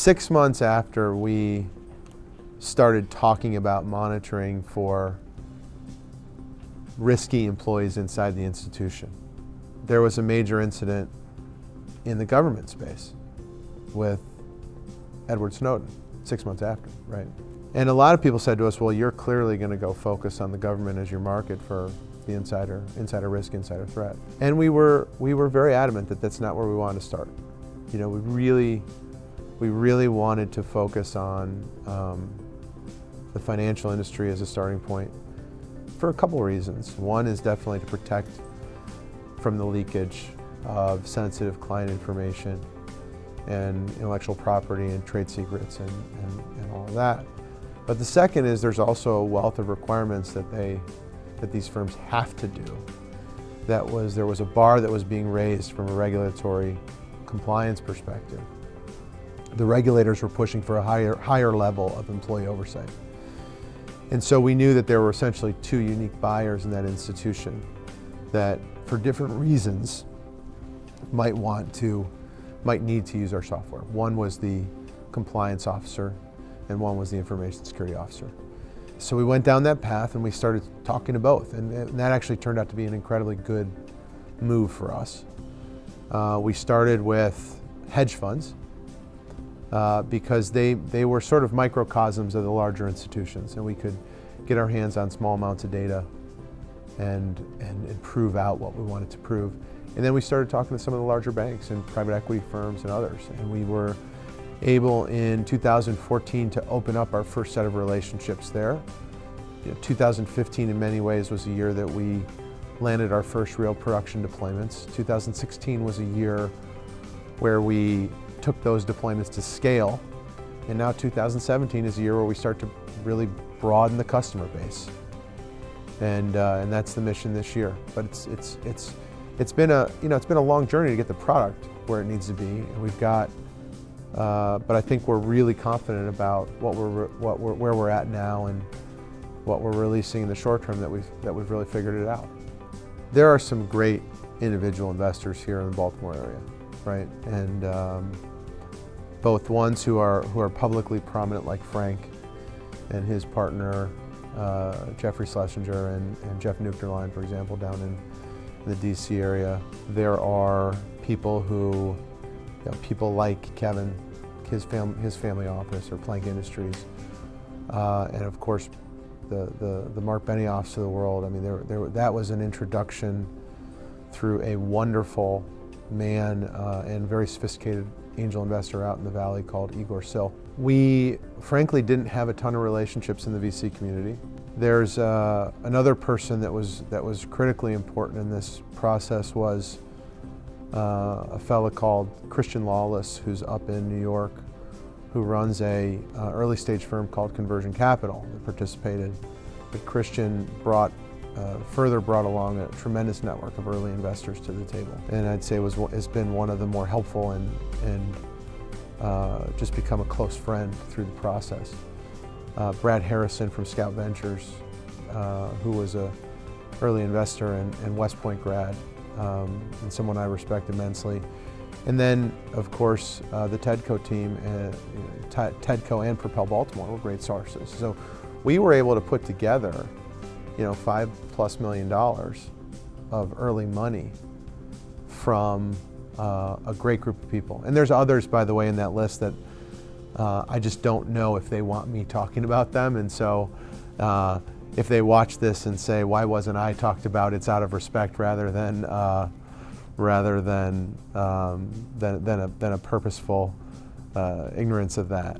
6 months after we started talking about monitoring for risky employees inside the institution, there was a major incident in the government space with Edward Snowden, 6 months after, right? And a lot of people said to us, well, you're clearly going to go focus on the government as your market for the insider risk, insider threat. And we were very adamant that that's not where we wanted to start. You know, we really wanted to focus on the financial industry as a starting point for a couple of reasons. One is definitely to protect from the leakage of sensitive client information and intellectual property and trade secrets and all of that. But the second is there's also a wealth of requirements that these firms have to do. There was a bar that was being raised from a regulatory compliance perspective. The regulators were pushing for a higher level of employee oversight. And so we knew that there were essentially two unique buyers in that institution that, for different reasons, might need to use our software. One was the compliance officer, and one was the information security officer. So we went down that path and we started talking to both, and that actually turned out to be an incredibly good move for us. We started with hedge funds because they were sort of microcosms of the larger institutions, and we could get our hands on small amounts of data and prove out what we wanted to prove. And then we started talking to some of the larger banks and private equity firms and others, and we were able in 2014 to open up our first set of relationships there. 2015 in many ways was a year that we landed our first real production deployments. 2016 was a year where we took those deployments to scale, and now 2017 is a year where we start to really broaden the customer base, and that's the mission this year. But it's been a long journey to get the product where it needs to be, and we've got. But I think we're really confident about where we're at now and what we're releasing in the short term, that we've really figured it out. There are some great individual investors here in the Baltimore area, right? And both ones who are publicly prominent, like Frank and his partner Jeffrey Schlesinger and Jeff Nuchterlein, for example, down in the DC area. There are people who, people like Kevin, his family office, or Plank Industries, and of course the Mark Benioffs of the world. I mean, that was an introduction through a wonderful man and very sophisticated angel investor out in the valley called Igor Sill. We frankly didn't have a ton of relationships in the VC community. There's another person that was critically important in this process was a fellow called Christian Lawless, who's up in New York, who runs a early stage firm called Conversion Capital that participated. But Christian further brought along a tremendous network of early investors to the table, and I'd say has been one of the more helpful and just become a close friend through the process. Brad Harrison from Scout Ventures, who was an early investor and West Point grad, and someone I respect immensely. And then, of course, the TEDCO team, TEDCO and Propel Baltimore were great sources. So we were able to put together, $5+ million of early money from a great group of people. And there's others, by the way, in that list that I just don't know if they want me talking about them. And so if they watch this and say, why wasn't I talked about, it's out of respect rather than a purposeful ignorance of that.